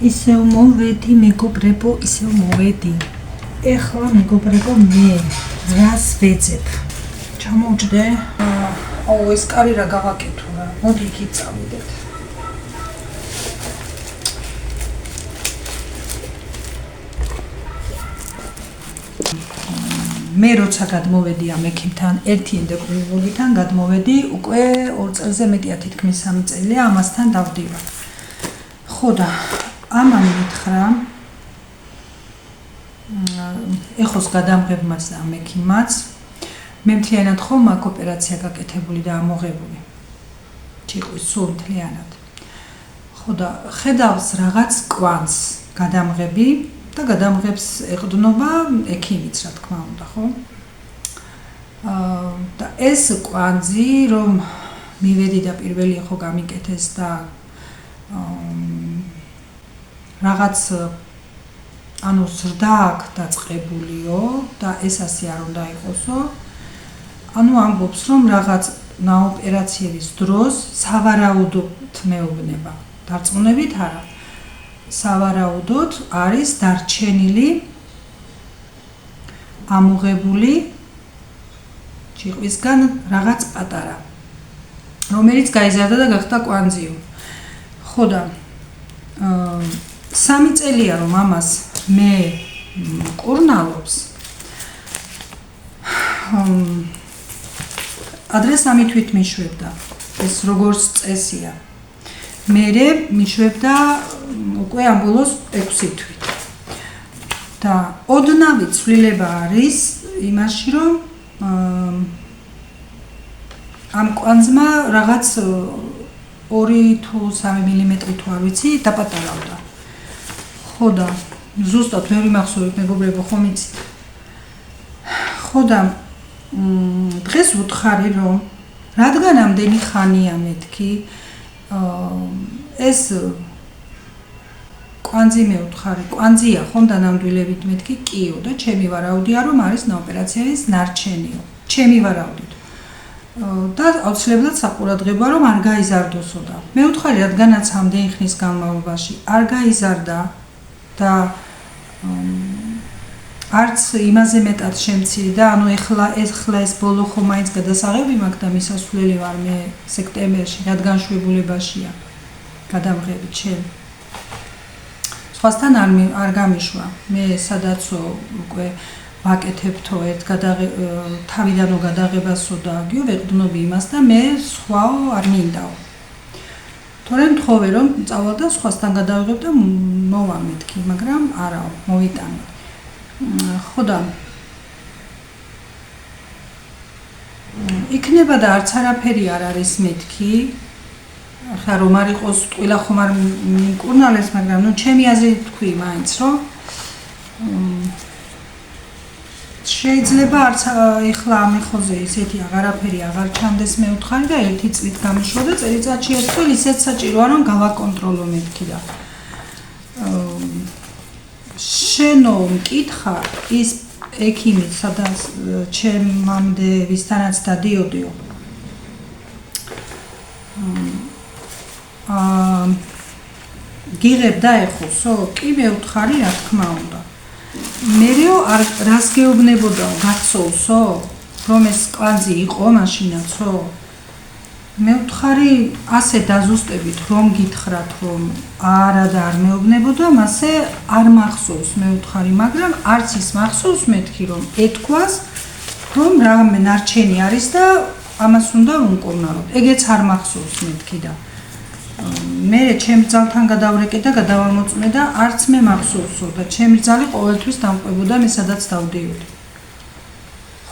ისევ მოვედი, მეგობრებო, ისევ მოვედი. ეხლა მეგობრებო, მე რას ვეძებ? ჩამოვჯდე? აუ, ეს კარი რა გავაკეთო რა. მოდი იქით წავიდეთ. მე როცა გადმოვედი ამ ექიმთან, ერთი ენდოკრინოლოგთან გადმოვედი, უკვე 2 წელზე მეტია, თითქმის 3 წელია ამასთან დავდივარ. ხო და ამან მითხრა ეხოს გადამღებმას და ამ ექიმმაც მე მთლიანად ხომ აქ ოპერაცია გაკეთებული და ამოღებული. ჭიყვის სულ მთლიანად. ხო და ხედავს რაღაც კვანძს გადამღები და გადამღებს ეყრდნობა ექიმიც, რა თქმა უნდა, ხო? და ეს კვანძი რომ მივედი და პირველი ხო გამიკეთეს და რაღაც ანუ ზრდა აქ დაწყებულიო და ეს ასე არ უნდა იყოსო. ანუ ამბობს რომ რაღაც ნაოპერაციების დროს სავარაუდოდ მეუბნება. დარწმუნებით არა. სავარაუდოდ არის დარჩენილი ამოღებული ჭიყვისგან რაღაც პატარა, რომელიც გაიზარდა და გახდა კვანძიო. ხო და 3 წელია რომ ამას მე მკურნალობს. ადრე 3 თვით მიშვებდა. ეს როგორც წესია. მერე მიშვებდა უკვე ამ ბოლოს 6 თვით. და ოდნავი ცვლილება არის იმაში, რომ ამ კვანძმა რაღაც 2 თუ 3 მილიმეტრი თუ არ ვიცი დაპატარავდა. ხო და ზუსტად ვერ ვიმახსოვრებ მეგობრებო, ხომ იცით? ხო და დღეს ვუთხარი რომ რადგან ამდენი ხანია მეთქი ეს კვანძი მე ვუთხარი, კვანძია ხომ დანამდვილებით მეთქი კიო და ჩემი ვარაუდია რომ არის ნაოპერაციის ნარჩენიო. ჩემი ვარაუდით. და აუცილებლად საყურადღებოა რომ არ გაიზარდოსო და მე ვუთხარი რადგანაც ამდენი ხნის განმავლობაში არ გაიზარდა და არც იმაზე მეტად შემცირდა და ანუ ეხლა ეს ბოლო ხო მაინც გადასაღები მაქვს და მისასვლელი ვარ მე სექტემბერში, რადგან შვებულებაშია გადამღები ჩემი. სხვასთან არ გამიშვა. მე სადაცო უკვე ვაკეთებთო ერთ თავიდანო გადაღებასო და გიო ვეყრდნობი იმას და მე სხვაო არ მინდაო. თორემ თხოვე რომ წავალ და სხვასთან გადავიღებ და მოვა მეთქი, მაგრამ არაო, მოვიტანე. ხო და იქნება და არც არაფერი არ არის მეთქი. ახლა რომ არ იყოს ტყილა ხომ არ მიკურნალეს, მაგრამ ნუ ჩემი აზრით თქვი მაინც რომ შეიძლება არც ეხლა ამ ეხოზე ისეთი აღარაფერი აღარ ჩამდეს მე ვთხარი და 1 წლით გამიშვა და წელიწადში ერთხელ ისეთ საჭიროა რომ გავაკონტროლო მეთქი და შენო მკითხა ის ექიმი სადაც ჩემამდე ვისთანაც დადიოდიო გიღებ და ეხოსო? კი მე ვთხარი რა თქმა უნდა. მერეო რას გეუბნებოდა გაცოლსო? რომ ეს კვანძი იყო მაშინაცო? მე ვთხარი ასე დაზუსტებით რომ გითხრათ რომ არა და არ მეუბნებოდა, მასე არ მახსოვს მე ვთხარი, მაგრამ არც ის მახსოვს მეთქი რომ ეთქვას რომ რამე ნარჩენი არის და ამას უნდა ვუმკურნალოთ. ეგეც არ მახსოვს მეთქი და მე ჩემ ძალთან გადავრეკე და გადავამოწმე და არც მე მახსოვსო და ჩემი ძალი ყოველთვის დამყვებოდა მე სადაც დავდიოდი.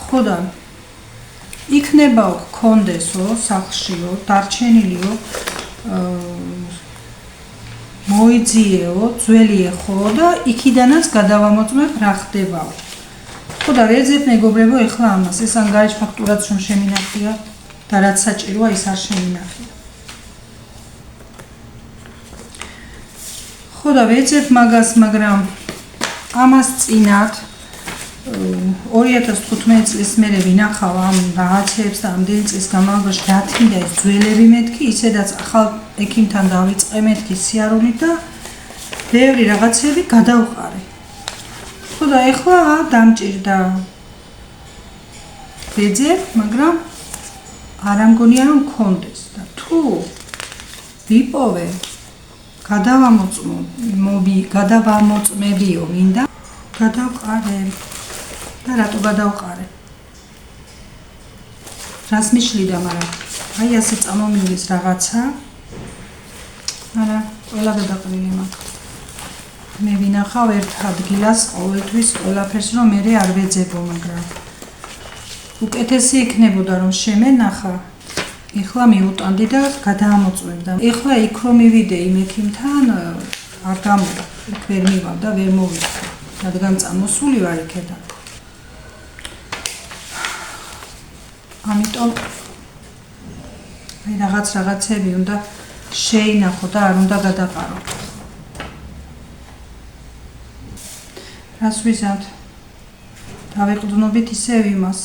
ხო და იქნებაო გქონდესო სახლშიო, დარჩენილიო მოიძიეო, ძველი ეხო და იქიდანაც გადავამოწმებ რა ხდებაო. ხო და ვეძებ მეგობრებო ეხლა ამას, ეს ან გარეშ ფაქტურაც რომ შემინახია და რაც საჭიროა ის არ შემინახია. ხო და ვეძებ მაგას, მაგრამ ამას წინათ 2015 წლის მერე ვინახავ ამ რაღაცებს და ამდენი წლის განმავლობაში დათმიდა ეს ძველები მეთქი, ისედაც ახალ ექიმთან დავიწყე მეთქი სიარულით და ბევრი რაღაცები გადავყარე. ხო და ეხლა დამჭირდა ვეძებ, მაგრამ არ ამგონია რომ მქონდეს და თუ ვიპოვე გადავამოწმებიო მინდა გადავყარე და რატო გადავყარე? რას მიშლიდა, მაგრამ აი ასე წამომივლის რაღაცა. არა, ყველა გადაყრილი მაქვს. მე ვინახავ ერთ ადგილას ყოველთვის ყველაფერს რომ მე არ ვეძებო, მაგრამ უკეთესი იქნებოდა რომ შემენახა. ეხლა მიუტანდი და გადაამოწმებდა. ეხლა იქ რომ მივიდე იმ ექიმთან არ გამოვა. იქ ვერ მივალ და ვერ მოვიდა. რადგან წამოსული ვარ იქიდან. ამიტომ აი რაღაცები უნდა შეინახო და არ უნდა გადაყარო. რას ვიზამთ? დავეყრდნობით ისევ იმას,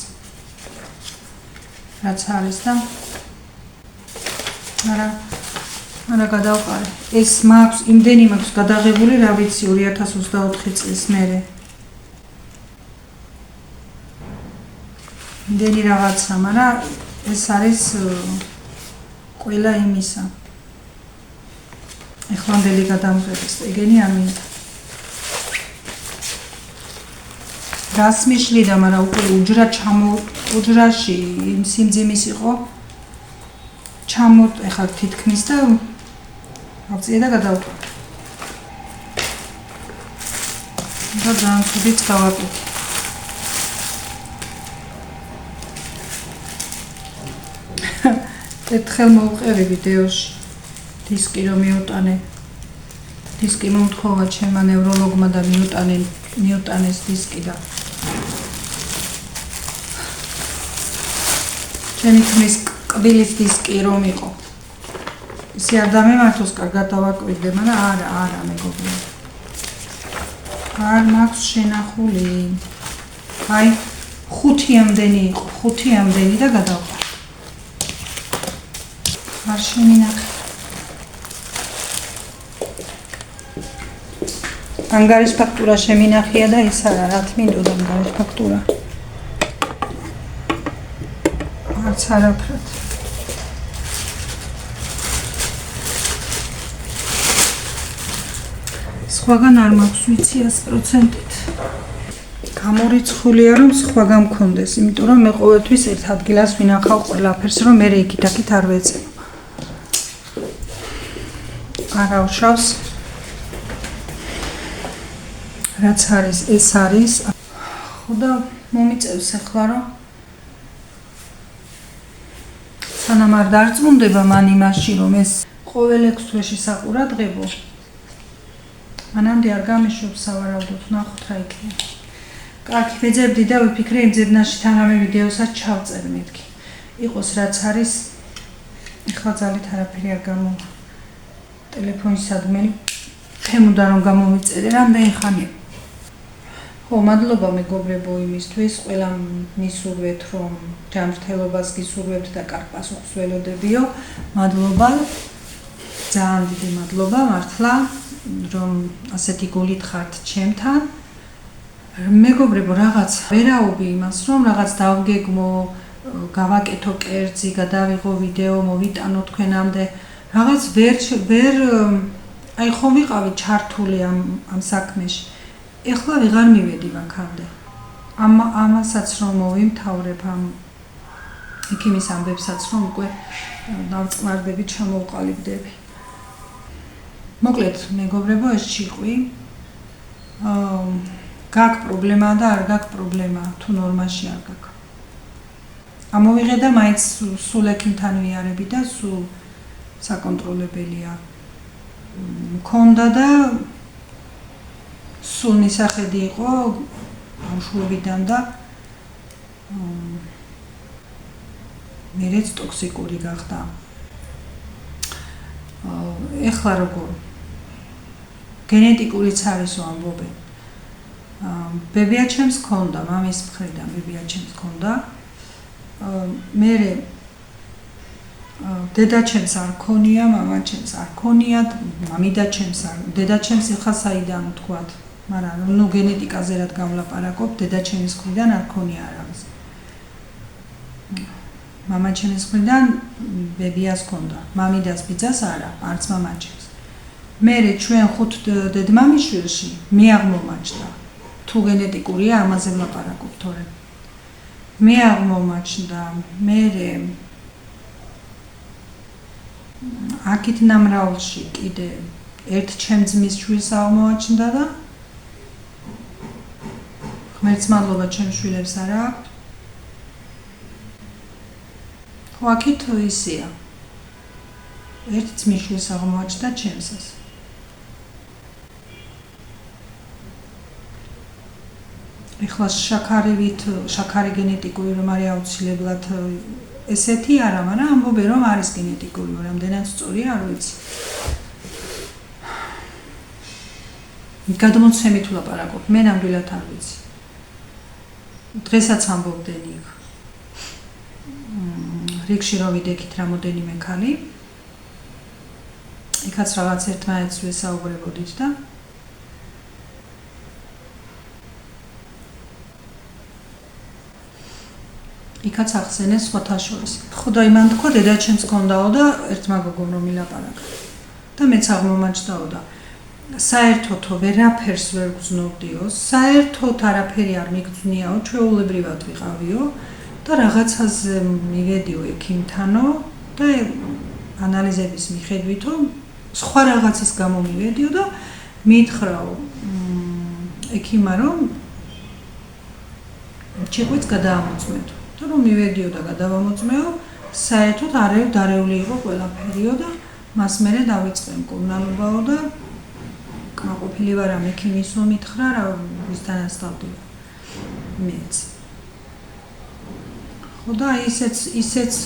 რაც არის და არა გადავყარე. ეს მაქვს, იმდენი მაქვს გადაღებული, რა ვიცი, 2024 წლის მერე. იმდენი რაღაცა, მაგრამ ეს არის ყველა იმისა. ეხლამდელი გადამღების ეგენი არ მინდა. რას მიშლიდა, მაგრამ უკვე უჯრაში იმ სიმძიმის იყო. ეხლა თითქმის და ავწიე და გადავყარე. და ძალიან ცუდიც გავაკეთე. ერთხელ მოვყევი ვიდეოში დისკი რომ მიუტანე. დისკი მომთხოვა ჩემმა ნევროლოგმა და მიუტანეს დისკი და ჩემი ქმრის კბილის დისკი რომ იყო. ისე არ დამემართოს, კარგად დავაკვირდე, მაგრამ არა მეგობრებო. არ მაქვს შენახული. აი 5-ამდენი იყო, 5-ამდენი და გადავყარე. არ შემინახე. ანგარის ფაქტურა შემინახია და ეს არა, რა თმინდოდა ანგარის ფაქტურა. არც არაფრად. სხვაგან არ მაქვს ვიცი 100%-ით. გამორიცხულია რომ სხვაგან მქონდეს, იმიტომ რომ მე ყოველთვის ერთ ადგილას ვინახავ ყველაფერს, რომ მე იქით-აქით არ ვეწევ. არავშავს რაც არის, ეს არის. ხო და მომიწევს ახლა რომ სანამ არ დარწმუნდება მან იმაში, რომ ეს ყოველ 6 თვეში საყურადღებო, მანამდე არ გამიშვებს სავარაუდოდ, ნახოთ რა იქნება. კარგი, ვეძებდი და ვიფიქრე იმ ძებნაში თანამე ვიდეოსაც ჩავწერ მეთქი. იყოს რაც არის, ეხლა ძალით არაფერი არ გამოვა. ტელეფონის სადგმელი თემოდა რომ გამომიწერე, რამდენი ხანია. ხო, მადლობა მეგობრებო იმისთვის, ყველა მისურვეთ რომ ჯანმრთელობას გისურვებთ და კარგ პასუხს ველოდებიო. მადლობა. ძალიან დიდი მადლობა მართლა რომ ასეთი გულით ხართ ჩემთან. მეგობრებო, რაღაც ვერაობი იმას, რომ რაღაც დავგეგმო, გავაკეთო კერძი, გადავიღო ვიდეო, მოვიტანო თქვენამდე. რაღაც ვერ აი ხომ ვიყავი ჩართული ამ საქმეში. ეხლა ვეღარ მივედი ვაქამდე. ამასაც რომ მოვიმთავრებ ამ ექიმის ამბებსაც რომ უკვე დავწყნარდები, ჩამოვყალიბდები. მოკლედ, მეგობრებო, ეს ჭიყვი. გაქვს პრობლემა და არ გაქვს პრობლემა, თუ ნორმაში არ გაქვს. ამოვიღე და მაინც სულ ექიმთან ვიარები და სულ საკონტროლებელია. მქონდა და სულ მისახედი იყო ბავშვობიდან და მერეც ტოქსიკური გახდა. ეხლა როგორ გენეტიკურიც არისო ამბობენ. ბებია ჩემს ქონდა, მამის მხრიდან ბებია ჩემს ქონდა. მერე დედაჩემს არ ქონია, მამაჩემს არ ქონია, მამიდაჩემს არ, დედაჩემს ეხლა საიდან ვთქვათ, მაგრამ ნუ გენეტიკაზე რად გამლაპარაკობ, დედაჩემის მხრიდან არ ქონია არავის. მამაჩემის მხრიდან ბებიას ქონდა, მამიდას ბიძას არა, არც მამაჩემს. მერე ჩვენ 5 დედმამიშვილში მე აღმომაჩნდა. თუ გენეტიკურია, ამაზე ვლაპარაკობ თორე. მე აღმომაჩნდა, მერე აქეთ ნამრავლში კიდე ერთ ჩემძმის შვილს აღმოაჩნდა და ღმერთს მადლობა ჩემს შვილებს არა აქვს. ხო აქეთ ისეა. ერთ ძმის შვილს აღმოაჩნდა ჩემსას. ეხლა შაქარი გენეტიკური რომ არის აუცილებლად ესეთი არა, მაგრამ ამბობენ რომ არის გენეტიკური, რამდენად სწორია არ ვიცი. გადმოცემით ვლაპარაკობ, მე ნამდვილად არ ვიცი. დღესაც ამბობდნენ იქ. რიგში რომ ვიდექით რამოდენიმე ქალი. იქაც რაღაც ერთმანეთს ვესაუბრებოდით და იქაც ახსენეს სხვათა შორის. ხოდა იმან თქვა დედაჩემს ქონდაო და ერთმა გოგომ რომ ილაპარაკა. და მეც აღმომაჩნდაო და საერთოთო ვერაფერს ვერ გძნობდიო, საერთოდ არაფერი არ მიგძვნიაო, ჩვეულებრივად ვიყავიო და რაღაცაზე მივედიო ექიმთანო და ანალიზების მიხედვითო სხვა რაღაცის გამო მივედიო და მითხრაო ექიმა რომ ჭიყვიც გადაამოწმეთო. და რომ მივედიო და გადავამოწმეო, საერთოდ არეული იყო ყველაფერიო და მას მერე დავიწყე მკურნალობაო და კმაყოფილი ვარ ამ ექიმისო მითხრა რა ვისთანაც დავდივარ. მეც. ხო და ისეც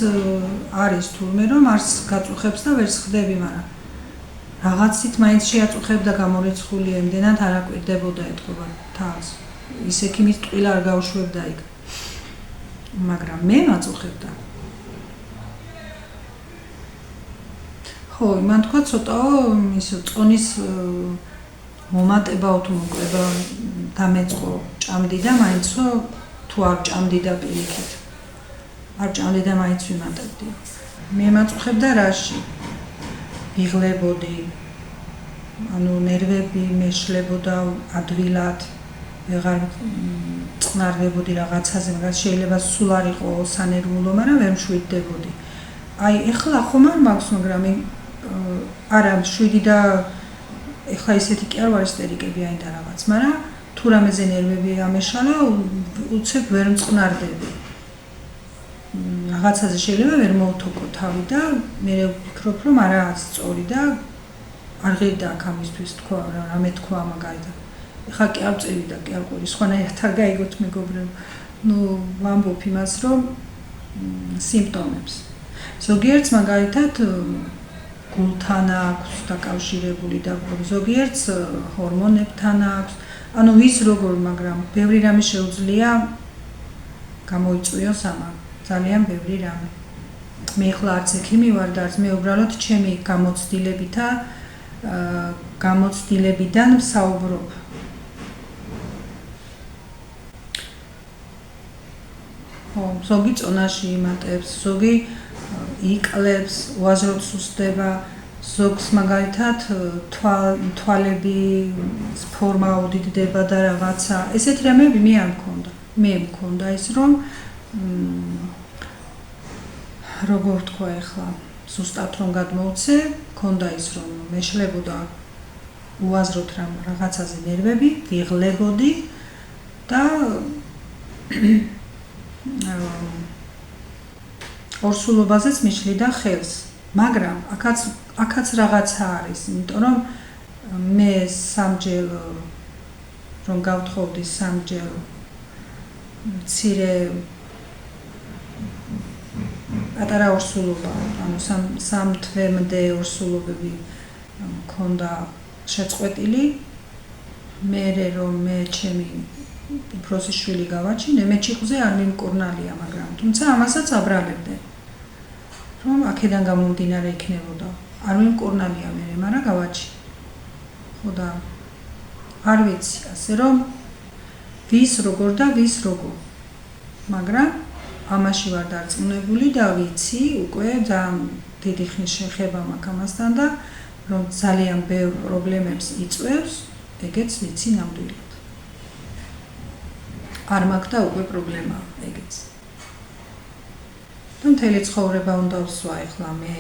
არის თურმე რომ არც გაწუხებს და ვერ სხდები, მაგრამ რაღაცით მაინც შეაწუხებდა გამორიცხული ემდენად არ აკვირდებოდა ეთქობა თავს. ის ექიმის ტყილა არ გავშვებდა იქ. მაგრამ მე მაწუხებდა. ხო, იმან თქვა ცოტაო ისო წონის მომატებაო თუ მოკლება დამეწყო ჭამდი და მაინცო თუ არ ჭამდი და პირიქით. არ ჭამდი და მაინც ვიმატებდი. მე მაწუხებდა რაში? ვიღლებოდი. ანუ ნერვები მეშლებოდა ადვილად. ვეღარ წყნარდებოდი რაღაცაზე, მაგრამ შეიძლება სულ არ იყო სანერვულო, მაგრამ ვერ მშვიდდებოდი. აი, ეხლა ხომ არ მაქვს, მაგრამ არა, მშვიდი და ეხლა ისეთი კი არ ვარ ისტერიკები აინდა რაღაც, მაგრამ თუ რამეზე ნერვები ამეშალა, უცებ ვერ მწყნარდები. რაღაცაზე შეიძლება ვერ მოვთოკო თავი და მე ვფიქრობ, რომ არაა სწორი და არ ღირდა აქ ამისთვის თქვა, რამე თქვა მაგალითად. ეხლა კი არ წევი და კი არ ყვირი, სხვანაირად არ გაიგოთ მეგობრებო. ნუ ვამბობ იმას, რომ სიმპტომებს. ზოგიერთს მაგალითად გულთან აქვს დაკავშირებული და ზოგიერთს ჰორმონებთან აქვს. ანუ ვის როგორ, მაგრამ ბევრი რამე შეუძლია გამოიწვიოს ამან. ძალიან ბევრი რამე. მე ეხლა არც ექიმი ვარ და არც მე უბრალოდ ჩემი გამოცდილებიდან ვსაუბრობ. ხო, ზოგი წონაში იმატებს, ზოგი იკლებს, უაზროდ სუსტდება, ზოგს მაგალითად თვალები ფორმა უდიდდება და რაღაცა. ესეთი რამეები მე არ მქონდა. მე მქონდა ის რომ როგორ ვთქვა ეხლა, ზუსტად რომ გადმოვცე, მქონდა ის რომ მეშლებოდა უაზროდ რაღაცაზე ნერვები, ვიღლებოდი და ორსულობაზეც მიშლიდა ხელს, მაგრამ აქაც რაღაცა არის, იმიტომ რომ მე სამჯერ რომ გავთხოვდი სამჯერ მცირე პატარა ორსულობა, ანუ სამ თვემდე ორსულობები მქონდა შეწყვეტილი, მერე რომ მე ჩემი უფროსი შვილი გავაჩინე, მე ჭიყზე არ მიმკურნალია, მაგრამ თუმცა ამასაც აბრალებდნენ. რომ აქედან გამომდინარე იქნებოდა. არ ვიმკურნალია მე, მაგრამ გავაჩი. ხო და არ ვიცი, ასე რომ ვის როგორ და ვის როგორ. მაგრამ ამაში ვარ დარწმუნებული და ვიცი უკვე ძალიან დიდი ხნის შეხება მაქვს ამასთან და რომ ძალიან ბევრ პრობლემებს იწვევს, ეგეც ვიცი ნამდვილად. არ მაქვს და უკვე პრობლემა ეგეც. და მთელი ცხოვრება უნდა ვსვა ახლა მე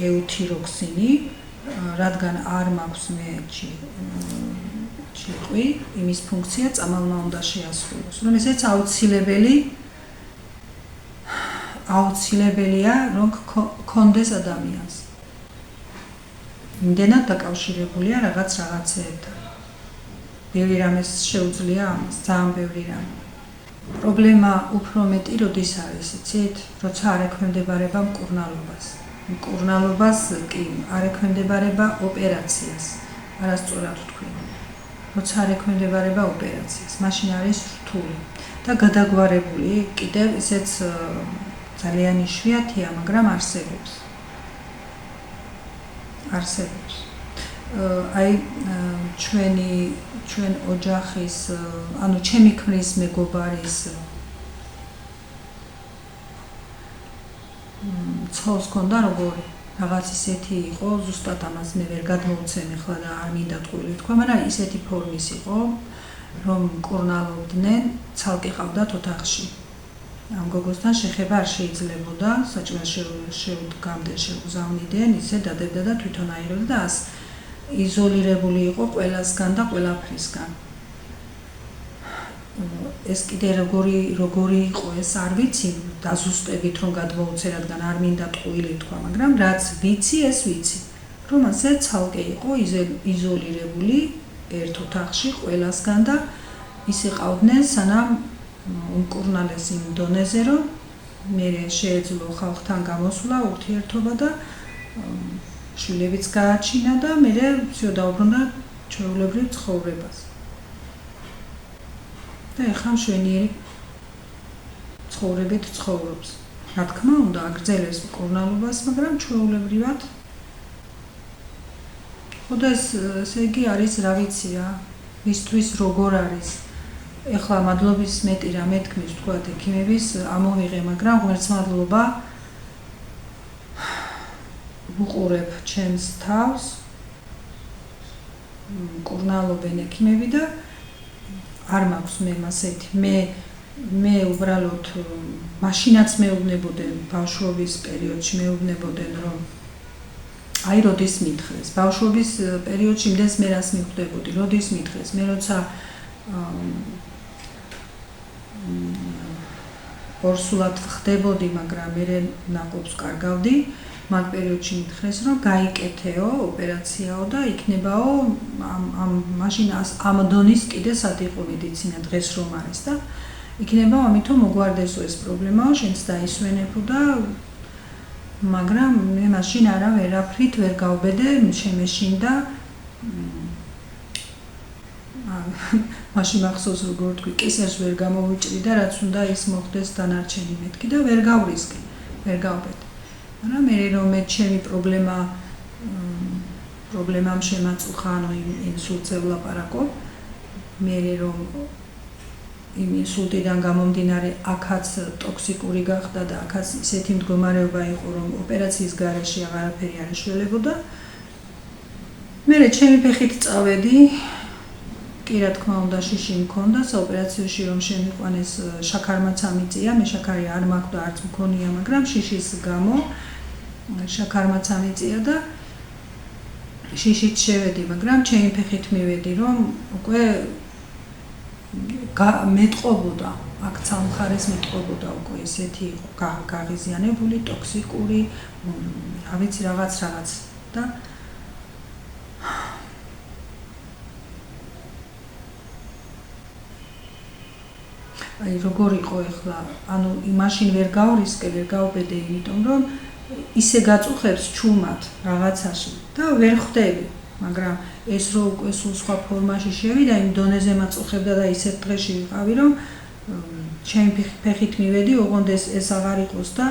ეუთიროქსინი, რადგან არ მაქვს მე ჭიყვი, იმის ფუნქცია წამალმა უნდა შეასრულოს. რომ ესეც აუცილებელია რომ გქონდეს ადამიანს. იმდენად დაკავშირებულია რაღაცეებთან. ბევრი რამეს შეუძლია ამას, ძალიან ბევრი რამე. პრობლემა უფრო მეტი როდის არის, იცით? როცა არ ექვემდებარება მკურნალობას. მკურნალობას კი არ ექვემდებარება ოპერაციას. არასწორად ვთქვი. როცა არ ექვემდებარება ოპერაციას, მაშინ არის რთული და გადაგვარებული, კიდევ ისეც ძალიან იშვიათია, მაგრამ არსებობს. აი ჩვენ ოჯახის, ანუ ჩემი ქმრის მეგობარის ცოლს ჰქონდა როგორი რაღაც ისეთი იყო, ზუსტად ამას მე ვერ გადმოვცემ ახლა და არ მინდა ტყუილი თქვა, მაგრამ ისეთი ფორმის იყო, რომ მკურნალობდნენ, ცალკე ყავდათ ოთახში. ამ გოგოსთან შეხება არ შეიძლებოდა, საჭმელს შეუგზავნიდნენ, ისე დადებდა და თვითონ აიღებდა და იზოლირებული იყო ყველასგან და ყველაფრისგან. ეს კიდე როგორი იყო ეს არ ვიცი, დაზუსტებით რომ გადმოუცე, რადგან არ მინდა ტყუილი თქვა, მაგრამ რაც ვიცი, ეს ვიცი, რომ ასე ცალკე იყო იზოლირებული ერთ ოთახში ყველასგან და ისე ყავდნენ, სანამ უმკურნალეს იმ დონეზე, რომ მე შეეძლო ხალხთან გამოსვლა, ურთიერთობა და შვილებიც გააჩინა და მე всё დაუბრუნდა ჩვეულებრივ ცხოვრებას. და ეხლა მშვენიერი ცხოვრებით ცხოვრობს. რა თქმა უნდა, აგრძელებს მკურნალობას, მაგრამ ჩვეულებრივად. ხო და ესე იგი არის, რა ვიცი რა, მისთვის როგორ არის. ეხლა მადლობის მეტი რა მეთქმის, თქვათ, ექიმების ამოვიღე, მაგრამ ღმერთს მადლობა ვუყურებ ჩემს თავს, მკურნალობენ ექიმები და არ მაქვს მე მასეთი. მე უბრალოდ მაშინაც მეუბნებოდნენ ბავშვობის პერიოდში მეუბნებოდნენ რომ აი როდის მითხრეს. ბავშვობის პერიოდში იმდენს მე რას მიხვდებოდი, როდის მითხრეს. მე როცა ორსულად ხდებოდი, მაგრამ მე ნაყოფს კარგავდი, მაგ პერიოდში მითხრეს რომ გაიკეთეო, ოპერაციაო და იქნებაო მაშინ ამ დონის კიდე სად იყო მედიცინა დღეს რომ არის და იქნება ამითო მოგვარდესო ეს პრობლემაო, შენც დაისვენებო და მაგრამ მე მაშინ არა ვერაფრით ვერ გავბედე, შემეშინდა მაშინ მახსოვს როგორ თქვი, კისერს ვერ გამოვიჭრი და რაც უნდა ის მოხდეს დანარჩენი მეთქი და ვერ გავრისკი, ვერ გავბედე. მაგრამ მე რომ მე ჩემი პრობლემამ შემაწუხა, ანუ ინსულტზე ვლაპარაკობ, მე რომ იმ ინსულტიდან გამომდინარე აქაც ტოქსიკური გახდა და აქაც ისეთი მდგომარეობა იყო, რომ ოპერაციის გარეშე აღარაფერი არ ეშველებოდა. მე ჩემი ფეხით წავედი, კი რა თქმა უნდა შიში მქონდა, საოპერაციოში რომ შემიყვანეს შაქარმაც ამიწია, მე შაქარი არ მაქვს და არც მქონია, მაგრამ შიშის გამო შაქარმაც ამიწია და შიშით შევედი, მაგრამ ჩემი ფეხით მივედი, რომ უკვე მეტყობოდა, აქ ცალმხარეს მეტყობოდა უკვე ესეთი იყო, გაღიზიანებული, ტოქსიკური, რა ვიცი რაღაც და აი როგორ იყო ახლა, ანუ მაშინ ვერ გავრისკე, ვერ გავბედე, იმიტომ რომ ისე გაწუხებს ჩუმად რაღაცაში და ვერ ხვდები, მაგრამ ეს რო უკვე სულ სხვა ფორმაში შევიდა, იმ დონეზე მაწუხებდა და ისეთ დღეში ვიყავი, რომ ჩემი ფეხით მივედი, ოღონდ ეს აღარ იყოს და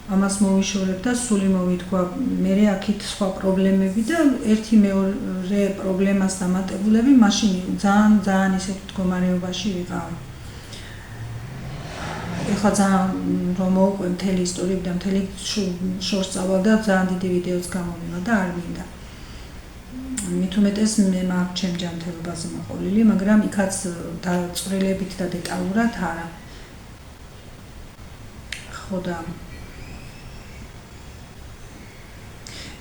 ამას მოვიშორებ და სული მოვიდგვა მე აქეთ სხვა პრობლემები და ერთი მეორე პრობლემას დამატებულები მაშინ ძალიან ისეთ მდგომარეობაში ვიყავი. ეხლა ძალიან რომ მოვყვე მთელი ისტორიები და მთელი შორს წავალ და ძალიან დიდი ვიდეოც გამოვიმა და არ მინდა. მით უმეტეს მე მაქვს ჩემ ჯანმრთელობაზე მოყოლილი, მაგრამ იქაც დაწვრილებით და დეტალურად არა. ხო და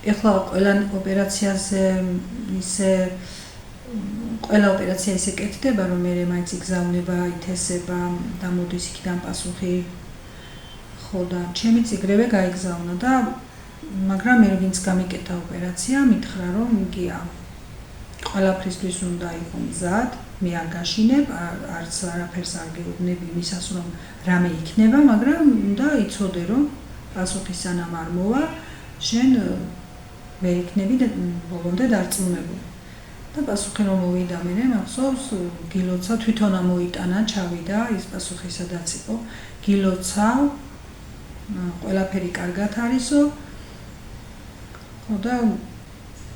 ეხლა ყველა ოპერაცია ისე კეთდება, რომ მე მაინც იგზავნება, ითესება და მოდის იქიდან პასუხი. ხო და ჩემი ციგრევე გაიგზავნა და მაგრამ მე ვინც გამიკეთა ოპერაცია, მითხრა რომ იგია. ყველაფრისთვის უნდა იყო მზად, მე არ გაშინებ, არც არაფერს არ გეუბნები იმისას, რომ რამე იქნება, მაგრამ უნდა იცოდე, რომ პასუხი სანამ არ მოვა, შენ ვერ იქნები ბოლომდე დარწმუნებული. და პასუხი რომ მოვიდა მე მახსოვს, გილოცა თვითონ ამოიტანა, ჩავიდა, ის პასუხი სადაც იყო. გილოცა ყველაფერი კარგად არისო. ხო და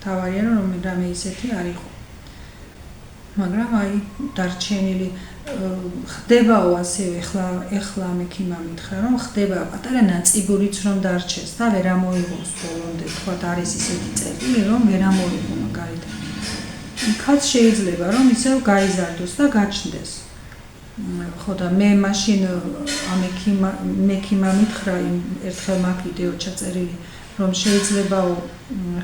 თავარია რომ რამე ისეთი არ იყო. მაგრამ აი დარჩენილი ხდებაო ასევე ეხლა მექიმა მითხრა რომ ხდება პატარა ნაწიბურიც რომ დარჩეს და ვერ ამოიღოს ბოლომდე თქვა არის ისეთი წერტილი რომ ვერ ამოიღო მაგალითად. იქაც შეიძლება რომ ისევ გაიზარდოს და გაჩნდეს. ხო და მე მაშინ მექიმა მითხრა ერთხელ მაგ ვიდეო ჩაწერილი რომ შეიძლებაო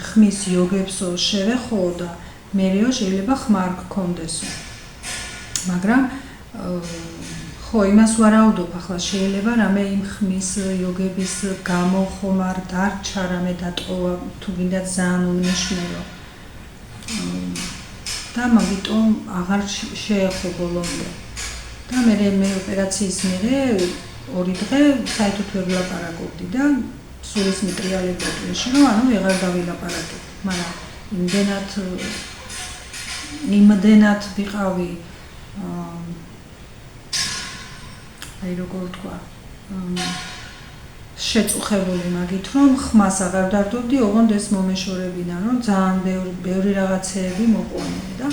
ხმის იოგებსო შევეხო და მერეო შეიძლება ხმარ გქონდესო. მაგრამ ხო იმას ვარაუდობ ახლა შეიძლება რამე იმ ხმის იოგების გამო ხომ არ დარჩა რამე დატოვა თუ გინდა ძალიან უმნიშვნელო. და მაგიტომ აღარ შეეხო ბოლომდე. და მე ოპერაციის მერე 2 დღე საერთოდ ვერ ვლაპარაკობდი და სულის მიტრიალებდა ტვინში რომ ანუ ვეღარ დავილაპარაკებ. მაგრამ იმდენად ვიყავი აი როგორ თქვა შეწუხებული მაგით რომ ხმას აღარ დავდობდი, ოღონდ ეს მომეშორებინა რომ ძალიან ბევრი რაღაცეები მოყვანილი და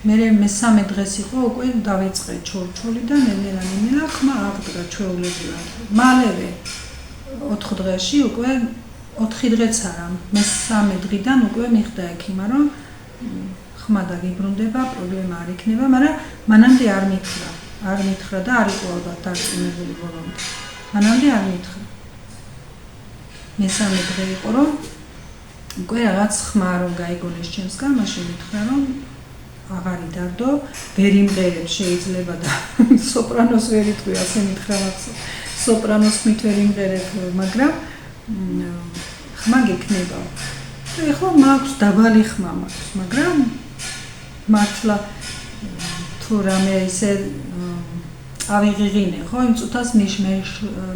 მე მესამე დღეს იყო უკვე დავიწყე ჩორჩოლი და ნელა ხმა აღდგა ჩვეულებრივად. მალევე 4 დღეში უკვე 4 დღეც არა, მესამე დღიდან უკვე მიხდა ექიმა რომ ხმა დაგიბრუნდება, პრობლემა არ იქნება, მაგრამ მანამდე არ მითხრა და არ იყო ალბათ დარწმუნებული ბოლომდე. მანამდე არ მითხრა. მესამე დღე იყო რომ უკვე რაღაც ხმა რომ გაიგონეს ჩემსგან, მაშინ მითხრა რომ აღარ იდარდო, ვერ იმღერებს შეიძლება და სოპრანოს ვერ იტყვი, ასე მითხრა მახსოვს. სოპრანოს მით ვერ იმღერებ, მაგრამ ხმა გექნება. და ეხლა მაქვს დაბალი ხმა მაქვს, მაგრამ მართლა თუ რამე ისე ავიღიღინე, ხო, იმ წუთას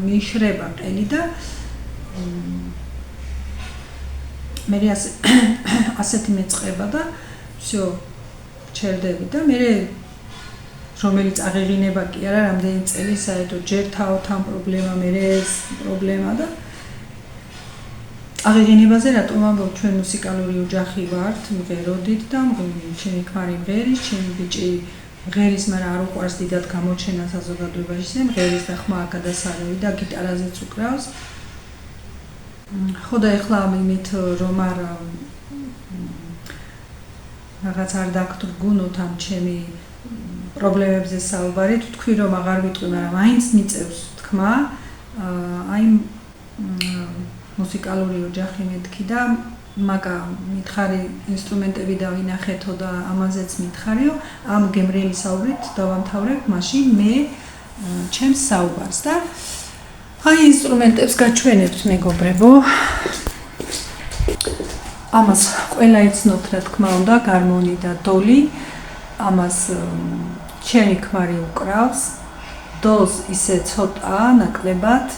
მიშრება ყელი და მე ასეთი მეწყება და всё ჩერდები და მე რომელიც აღეღინება კი არა რამდენი წელი საერთოდ ჯერ თავთან პრობლემა მე ეს პრობლემა და აღეღინებაზე რატომ ამბობ ჩვენ მუსიკალური ოჯახი ვართ მღეროდით და ჩემი ქმარი მღერის ჩემი ბიჭი მღერის მაგრამ არ უყვარს დიდად გამოჩენა საზოგადოებაში ისე მღერის და ხმა გადასარევი და გიტარაზეც უკრავს ხო და ეხლა ამით რომ არ რაღაც არ დაგთრგუნოთ ამ ჩემი პრობლემებზე საუბარი თუ თქვი რომ აღარ ვიტყვი მაგრამ მაინც მიწევს თქმა აი მუსიკალური ოჯახი მეთქი და მაგა მითხარი ინსტრუმენტები დავინახეთო და ამაზეც მითხარიო ამ გემრიელი საუბრით დავამთავრებ მაშინ მე ჩემს საუბარს და აი ინსტრუმენტებს გაჩვენებთ მეგობრებო ამას ყველა იცნობთ რა თქმა უნდა გარმონი და დოლი ამას ჩემი ქმარი უკრავს დოლს ისე ცოტა ნაკლებად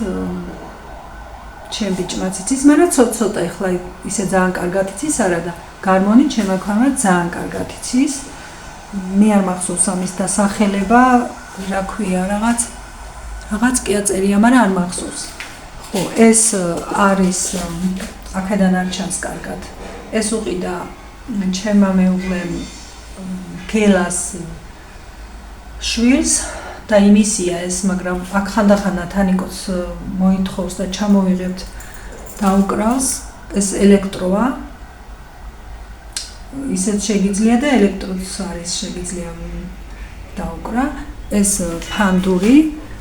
ჩემ ბიჭმაც იცის, მაგრამ ცოტა ეხლა ისე ძალიან კარგად იცის არა და გარმონი ჩემმა ქმარმა ძალიან კარგად იცის. მე არ მახსოვს ამის დასახელება, რა ქვია რაღაც რაღაც კი აწერია, მაგრამ არ მახსოვს. ხო, ეს არის აქედან არ ჩანს კარგად. ეს უყიდა ჩემმა მეუღლემ გელას შვილს და იმისია ეს, მაგრამ აქ ხანდახან თანიკოს მოითხოვს და ჩამოვიღებთ დაუკრავს. ეს ელექტროა. ისეთ შეგიძლია და ელექტროც არის შეგიძლია დაუკრა. ეს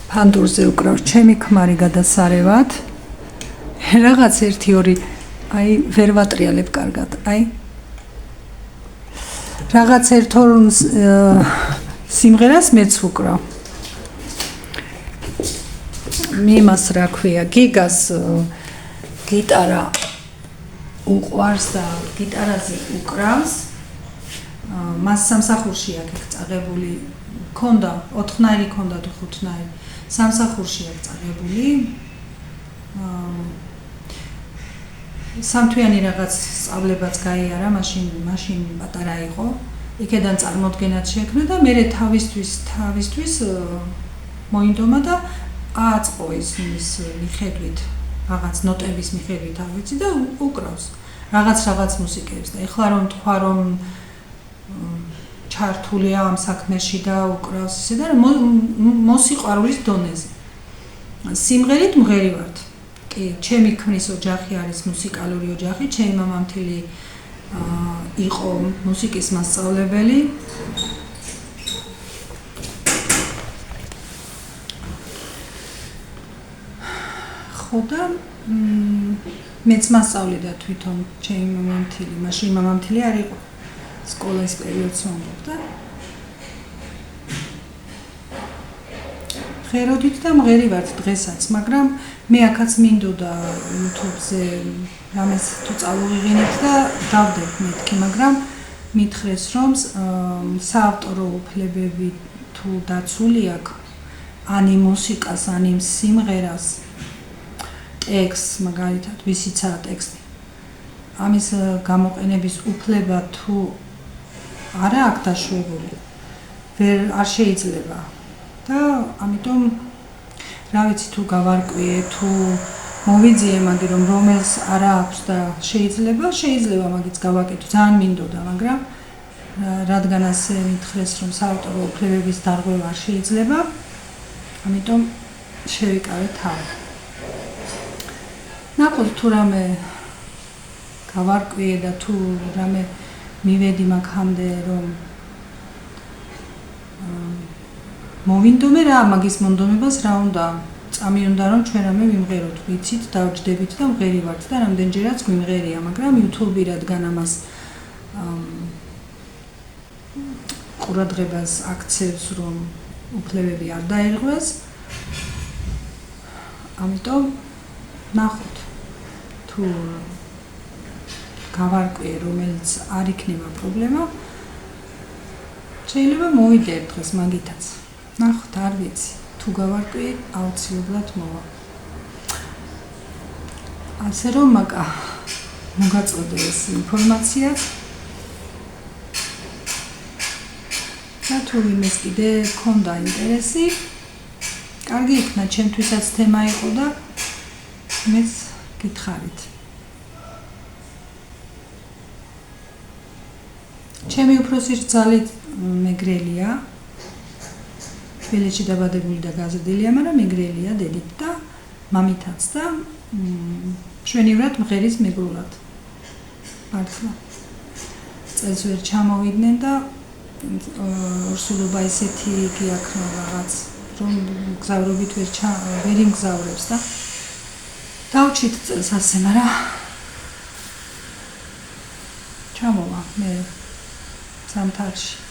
ფანდურზე უკრავს ჩემი ქმარი გადასარევად. რაღაც 1-2 აი ვერ ვატრიალებ კარგად. აი რაღაც 1-2 სიმღერას მეც ვუკრავ. მიმას რა ქვია, გიგას გიტარა უყვარს და გიტარაზე უკრავს. მას სამსახურში აქ წაღებული ქონდა, 4-ნაირი ქონდა თუ 5-ნაირი. სამსახურში აქ წაღებული. სამთვიანი რაღაც სწავლებაც გაიარა, მაშინ პატარა იყო. იქედან წარმოდგენაც შექმნა და მე თავისთვის მოინდომა და აწყო ის მიხედვით, რაღაც ნოტების მიხედვით არ ვიცი და უკრავს. რაღაც მუსიკებს და ეხლა რომ თქვა რომ ჩართულია ამ საქმეში და უკრავს ისე და მოსიყვარულის დონეზე. სიმღერით მღერივართ. კი, ჩემი ქმრის ოჯახი არის მუსიკალური ოჯახი, ჩემი მამამთილი იყო მუსიკის მასწავლებელი. ხო და მეც მასწავლიდა თვითონ ჩემი მამამთილი, მაშინ მამამთილი არ იყო. სკოლის პერიოდს ვამბობდა. ღეროდით და მღერივართ დღესაც, მაგრამ მე აქაც მინდოდა YouTube-ზე რამეს თუ წავიღინეთ და დავდებ მეთქი, მაგრამ მითხრეს რომ საავტორო უფლებები თუ დაცული აქვს ანი მუსიკას, ანი სიმღერას, ტექსტს მაგალითად, ვისიცაა ტექსტი. ამის გამოყენების უფლება თუ არა აქვს დაშვებული, არ შეიძლება. და ამიტომ რა ვიცი თუ გავარკვიე თუ მოვიძიე მაგი რომ რომელს არა აქვს და შეიძლება მაგიც გავაკეთო ძალიან მინდოდა მაგრამ რადგან ასე მითხრეს რომ საავტორო უფლებების დარღვევა არ შეიძლება ამიტომ შევიკავე თავი. ნახოთ თუ რამე გავარკვიე და თუ რამე მივედი მაგამდე რომ მოვინდომე რა მაგის მონდომებას რა უნდა წამიუნდა რომ ჩვენ რამე ვიმღეროთ ვიცით დავჯდებით და მღერივართ და რამდენჯერაც გვიმღერია მაგრამ YouTube-ი რადგან ამას ყურადღებას აქცევს რომ უფლებები არ დაერღვეს ამიტომ ნახოთ თუ გავარკვიე რომელიც არ იქნება პრობლემა შეიძლება მოვიდე დღეს მაგითაც ნახოთ არ ვიცი თუ გავარკვიე აუცილებლად მოვა ასე რომ მაგა მოგაწოდე ეს ინფორმაცია და თუ ვინმეს კიდე ქონდა ინტერესი კარგი იქნა ჩემთვისაც თემა იყო და მეც გითხარით ჩემი უფროსი რძალი მეგრელია თბილისში დაბადებული და გაზრდილია, მაგრამ მეგრელია დედით და მამითაც და მშვენივრად მღერის მეგრულად. მართლა. წელს ვერ ჩამოვიდნენ და ორსულობა ისეთი გიაქნა რაღაც, რომ გზავრობით ვერ იმგზავრებს და დავჭით წელს ასე, მაგრამ ჩამოვა მე ზამთარში.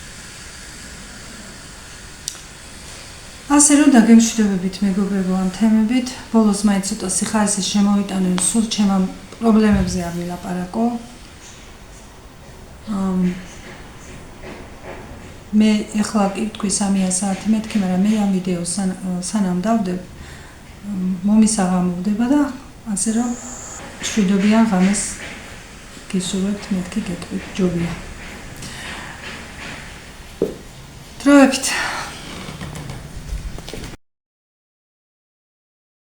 ასე რომ დაგემშვიდობებით მეგობრებო ამ თემებით, ბოლოს მაინც ცოტა სიხარისეს შემოვიტანე, სულ ჩემ პრობლემებზე არ ვილაპარაკო. მე ეხლა კი თქვი 3 საათი მეთქი, მაგრამ მე ამ ვიდეოს სანამ დავდებ, მომისაღამოვდება და ასე რომ მშვიდობიან ღამეს გისურვებთ მეთქი გეტყვით ჯობია. დროებით